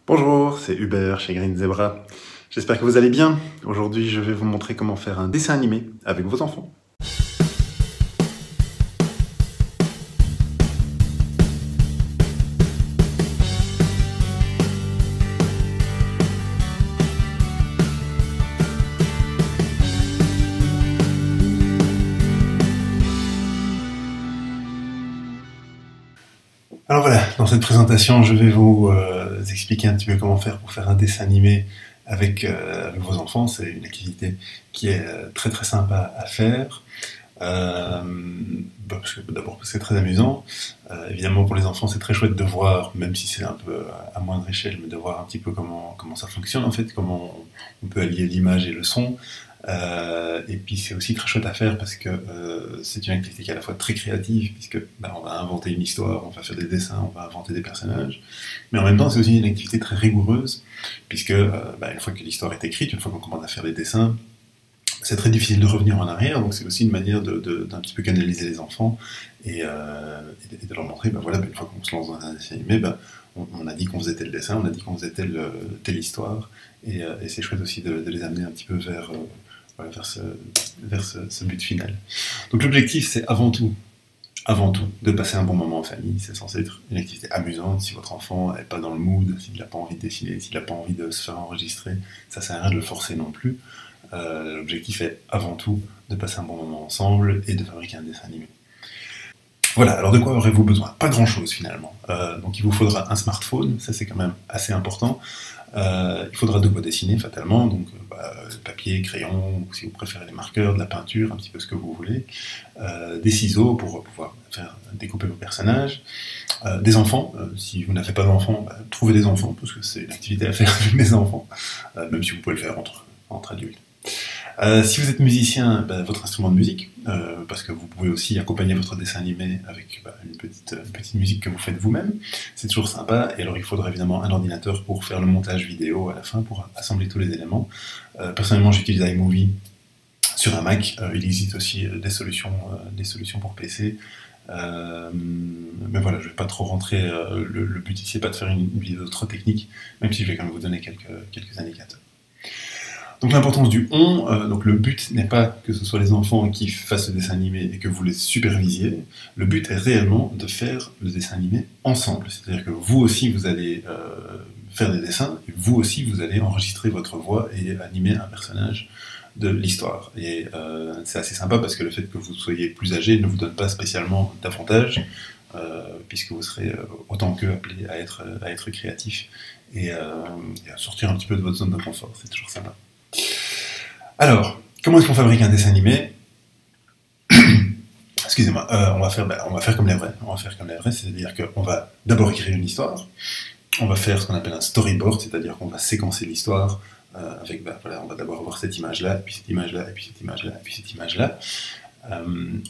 Bonjour, c'est Hubert chez Green Zebra. J'espère que vous allez bien. Aujourd'hui, je vais vous montrer comment faire un dessin animé avec vos enfants. Alors voilà, dans cette présentation, je vais vous expliquer un petit peu comment faire pour faire un dessin animé avec vos enfants. C'est une activité qui est très très sympa à faire. D'abord parce que c'est très amusant. Évidemment pour les enfants c'est très chouette de voir, même si c'est un peu à moindre échelle, mais de voir un petit peu comment ça fonctionne en fait, comment on peut allier l'image et le son. Et puis c'est aussi très chouette à faire parce que c'est une activité qui est à la fois très créative, puisque on va inventer une histoire, on va faire des dessins, on va inventer des personnages, mais en même temps c'est aussi une activité très rigoureuse, puisque une fois que l'histoire est écrite, une fois qu'on commence à faire des dessins, c'est très difficile de revenir en arrière, donc c'est aussi une manière d'un petit peu canaliser les enfants et de leur montrer, une fois qu'on se lance dans un dessin animé, on a dit qu'on faisait tel dessin, on a dit qu'on faisait telle histoire, et c'est chouette aussi de les amener un petit peu vers ce but final. Donc l'objectif, c'est avant tout, de passer un bon moment en famille. C'est censé être une activité amusante. Si votre enfant n'est pas dans le mood, s'il n'a pas envie de dessiner, s'il n'a pas envie de se faire enregistrer, ça sert à rien de le forcer non plus. L'objectif est avant tout de passer un bon moment ensemble et de fabriquer un dessin animé. Voilà, alors de quoi aurez-vous besoin? Pas grand-chose finalement. Donc il vous faudra un smartphone, ça c'est quand même assez important. Il faudra de quoi dessiner fatalement, donc papier, crayon, ou si vous préférez les marqueurs, de la peinture, un petit peu ce que vous voulez, des ciseaux pour pouvoir faire découper vos personnages, des enfants, si vous n'avez pas d'enfants, trouvez des enfants, parce que c'est une activité à faire avec des enfants, même si vous pouvez le faire entre adultes. Si vous êtes musicien, votre instrument de musique, parce que vous pouvez aussi accompagner votre dessin animé avec une petite musique que vous faites vous-même, c'est toujours sympa. Et alors il faudra évidemment un ordinateur pour faire le montage vidéo à la fin, pour assembler tous les éléments. Personnellement j'utilise iMovie sur un Mac, il existe aussi des solutions pour PC. Mais voilà, je ne vais pas trop rentrer, le but ici n'est pas de faire une vidéo trop technique, même si je vais quand même vous donner quelques indicateurs. Donc l'importance du on, donc le but n'est pas que ce soit les enfants qui fassent le dessin animé et que vous les supervisiez, le but est réellement de faire le dessin animé ensemble, c'est-à-dire que vous aussi vous allez faire des dessins, et vous aussi vous allez enregistrer votre voix et animer un personnage de l'histoire. Et c'est assez sympa parce que le fait que vous soyez plus âgé ne vous donne pas spécialement d'avantage, puisque vous serez autant qu'eux appelés à être créatif et à sortir un petit peu de votre zone de confort, c'est toujours sympa. Alors, comment est-ce qu'on fabrique un dessin animé? Excusez-moi, on va faire comme les vrais. On va faire comme les vrais, c'est-à-dire qu'on va d'abord écrire une histoire, on va faire ce qu'on appelle un storyboard, c'est-à-dire qu'on va séquencer l'histoire avec, on va d'abord avoir cette image-là, et puis cette image-là, et puis cette image-là, et puis cette image-là.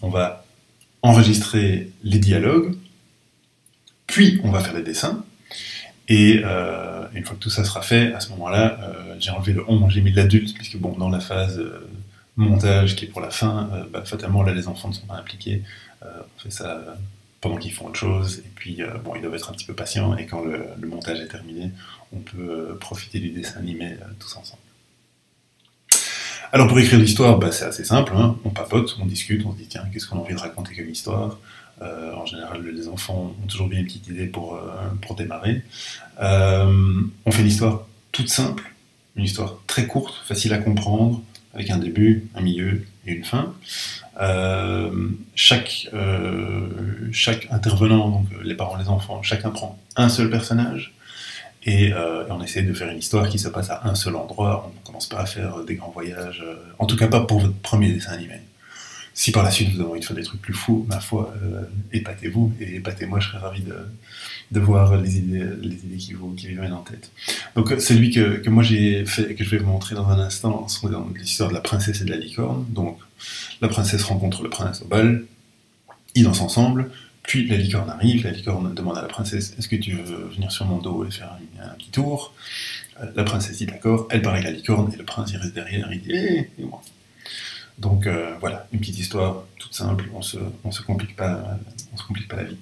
On va enregistrer les dialogues, puis on va faire les dessins, et une fois que tout ça sera fait, à ce moment-là, j'ai enlevé le on, j'ai mis l'adulte, puisque bon, dans la phase montage qui est pour la fin, fatalement là les enfants ne sont pas impliqués, on fait ça pendant qu'ils font autre chose, et puis ils doivent être un petit peu patients, et quand le montage est terminé, on peut profiter du dessin animé tous ensemble. Alors pour écrire l'histoire, c'est assez simple, hein. On papote, on discute, on se dit tiens, qu'est-ce qu'on a envie de raconter comme histoire. En général, les enfants ont toujours bien une petite idée pour démarrer. On fait une histoire toute simple, une histoire très courte, facile à comprendre, avec un début, un milieu et une fin. Chaque intervenant, donc les parents, les enfants, chacun prend un seul personnage, et on essaie de faire une histoire qui se passe à un seul endroit. On ne commence pas à faire des grands voyages, en tout cas pas pour votre premier dessin animé. Si par la suite vous avez envie de faire des trucs plus fous, ma foi, épatez-vous et épatez-moi, je serais ravi de voir les idées qui vous viennent en tête. Donc celui que moi j'ai fait et que je vais vous montrer dans un instant, c'est l'histoire de la princesse et de la licorne. Donc la princesse rencontre le prince au bal, ils dansent ensemble, puis la licorne arrive, la licorne demande à la princesse « Est-ce que tu veux venir sur mon dos et faire un petit tour ?» La princesse dit d'accord, elle part avec la licorne, et le prince il reste derrière, il dit « et moi ?» Donc voilà, une petite histoire toute simple, on se complique pas la vie.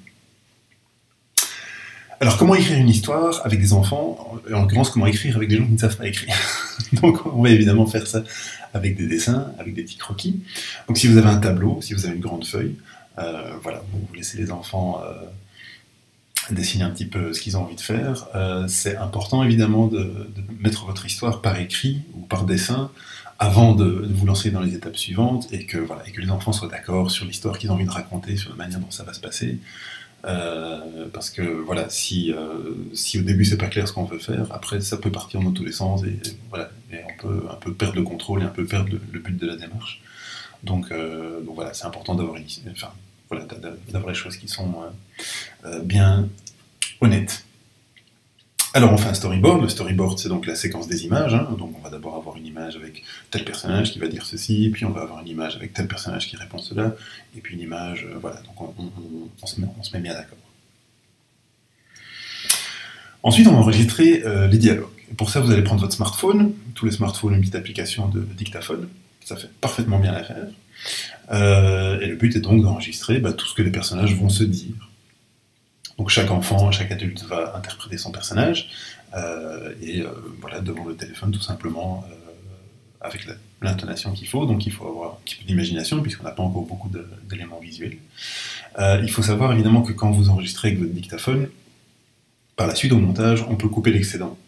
Alors, comment écrire une histoire avec des enfants? En l'occurrence, comment écrire avec des gens qui ne savent pas écrire? Donc, on va évidemment faire ça avec des dessins, avec des petits croquis. Donc, si vous avez un tableau, si vous avez une grande feuille, voilà, vous laissez les enfants dessiner un petit peu ce qu'ils ont envie de faire. C'est important, évidemment, de mettre votre histoire par écrit ou par dessin avant de vous lancer dans les étapes suivantes et que, voilà, et que les enfants soient d'accord sur l'histoire qu'ils ont envie de raconter, sur la manière dont ça va se passer. Parce que voilà, si au début c'est pas clair ce qu'on veut faire, après ça peut partir dans tous les sens et voilà, et on peut un peu perdre le contrôle et un peu perdre le but de la démarche. Donc voilà, c'est important d'avoir enfin, voilà, d'avoir les choses qui sont bien honnêtes. Alors on fait un storyboard. Le storyboard, c'est donc la séquence des images, hein. Donc on va d'abord avoir une image avec tel personnage qui va dire ceci, puis on va avoir une image avec tel personnage qui répond cela, et puis une image, voilà, donc on se met bien d'accord. Ensuite, on va enregistrer les dialogues. Et pour ça, vous allez prendre votre smartphone. Tous les smartphones ont une petite application de dictaphone. Ça fait parfaitement bien l'affaire. Et le but est donc d'enregistrer tout ce que les personnages vont se dire. Donc chaque enfant, chaque adulte va interpréter son personnage, et voilà, devant le téléphone, tout simplement, avec l'intonation qu'il faut. Donc il faut avoir un petit peu d'imagination, puisqu'on n'a pas encore beaucoup d'éléments visuels. Il faut savoir évidemment que quand vous enregistrez avec votre dictaphone, par la suite au montage, on peut couper l'excédent.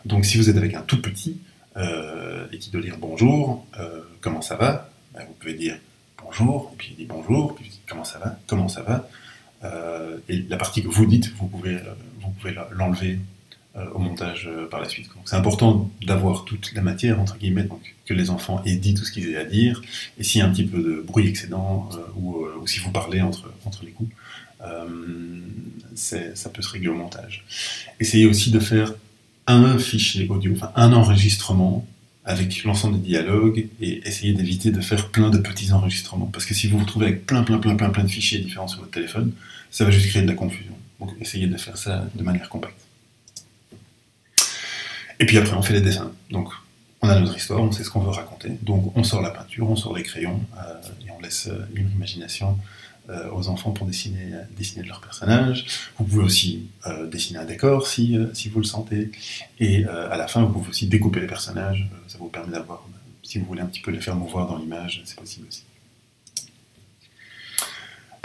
Donc si vous êtes avec un tout petit, et qui doit dire bonjour, comment ça va, vous pouvez dire bonjour, et puis il dit bonjour, puis il dit comment ça va, et la partie que vous dites, vous pouvez l'enlever au montage par la suite. Donc c'est important d'avoir toute la matière, entre guillemets, donc que les enfants aient dit tout ce qu'ils aient à dire, et s'il y a un petit peu de bruit excédent, ou si vous parlez entre les coups, ça peut se régler au montage. Essayez aussi de faire un fichier audio, enfin un enregistrement avec l'ensemble des dialogues, et essayez d'éviter de faire plein de petits enregistrements, parce que si vous vous retrouvez avec plein de fichiers différents sur votre téléphone, ça va juste créer de la confusion. Donc essayez de faire ça de manière compacte. Et puis après on fait les dessins. Donc on a notre histoire, on sait ce qu'on veut raconter, donc on sort la peinture, on sort les crayons, et on laisse libre imagination aux enfants pour dessiner de leurs personnages. Vous pouvez aussi dessiner un décor si vous le sentez, et à la fin vous pouvez aussi découper les personnages, ça vous permet d'avoir, si vous voulez un petit peu les faire mouvoir dans l'image, c'est possible aussi.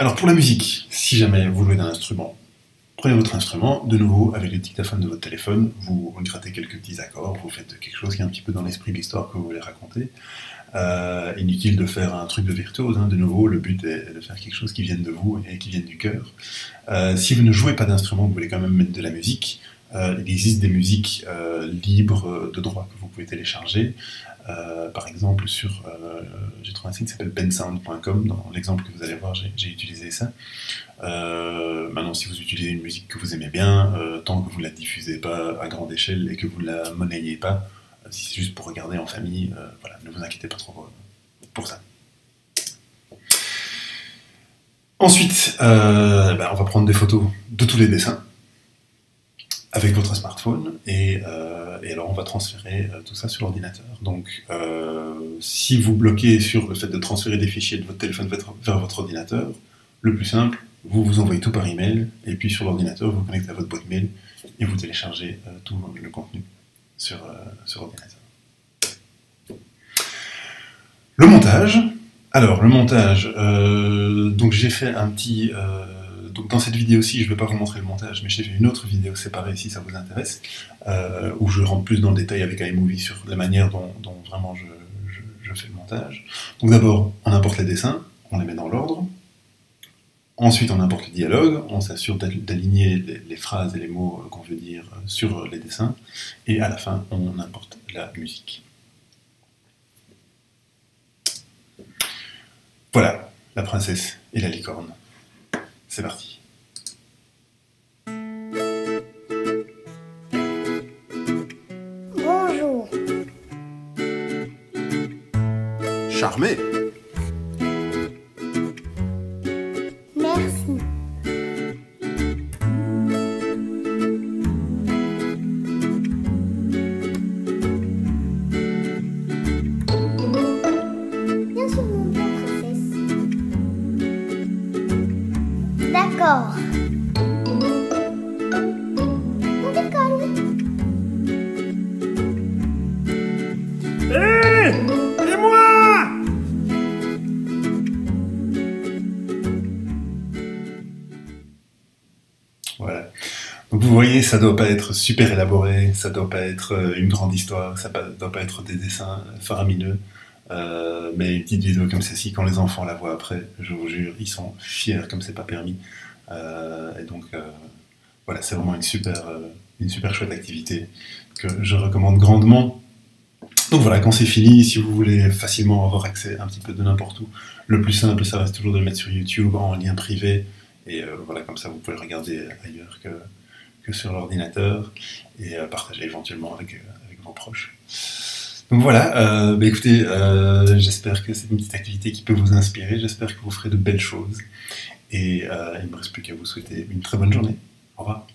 Alors pour la musique, si jamais vous jouez d'un instrument, prenez votre instrument, de nouveau avec le dictaphone de votre téléphone, vous grattez quelques petits accords, vous faites quelque chose qui est un petit peu dans l'esprit de l'histoire que vous voulez raconter. Inutile de faire un truc de virtuose, hein. De nouveau, le but est de faire quelque chose qui vienne de vous et qui vienne du cœur. Si vous ne jouez pas d'instrument, vous voulez quand même mettre de la musique, il existe des musiques libres de droit que vous pouvez télécharger. Par exemple, j'ai trouvé un site qui s'appelle bensound.com, dans l'exemple que vous allez voir, j'ai utilisé ça. Maintenant, si vous utilisez une musique que vous aimez bien, tant que vous ne la diffusez pas à grande échelle et que vous ne la monnayez pas, si c'est juste pour regarder en famille, voilà, ne vous inquiétez pas trop pour ça. Ensuite, on va prendre des photos de tous les dessins avec votre smartphone, et alors on va transférer tout ça sur l'ordinateur. Donc si vous bloquez sur le fait de transférer des fichiers de votre téléphone vers votre ordinateur, le plus simple, vous envoyez tout par email, et puis sur l'ordinateur, vous connectez à votre boîte mail, et vous téléchargez tout le contenu sur ordinateur. Le montage. Alors, le montage, donc j'ai fait un petit... donc dans cette vidéo-ci, je ne vais pas vous montrer le montage, mais j'ai fait une autre vidéo séparée si ça vous intéresse, où je rentre plus dans le détail avec iMovie sur la manière dont vraiment je fais le montage. Donc d'abord, on importe les dessins, on les met dans l'ordre. Ensuite, on importe les dialogues, on s'assure d'aligner les phrases et les mots qu'on veut dire sur les dessins, et à la fin, on importe la musique. Voilà, la princesse et la licorne. C'est parti. Bonjour. Charmé. Merci. Bien sûr, mon bien, princesse. D'accord. Et ça doit pas être super élaboré, ça doit pas être une grande histoire, doit pas être des dessins faramineux. Mais une petite vidéo comme celle-ci, quand les enfants la voient après, je vous jure, ils sont fiers comme c'est pas permis. Et donc, voilà, c'est vraiment une super chouette activité que je recommande grandement. Donc voilà, quand c'est fini, si vous voulez facilement avoir accès un petit peu de n'importe où, le plus simple, ça reste toujours de le mettre sur YouTube en lien privé. Et voilà, comme ça, vous pouvez le regarder ailleurs que sur l'ordinateur et partager éventuellement avec vos proches. Donc voilà, écoutez, j'espère que c'est une petite activité qui peut vous inspirer, j'espère que vous ferez de belles choses et il ne me reste plus qu'à vous souhaiter une très bonne journée. Au revoir.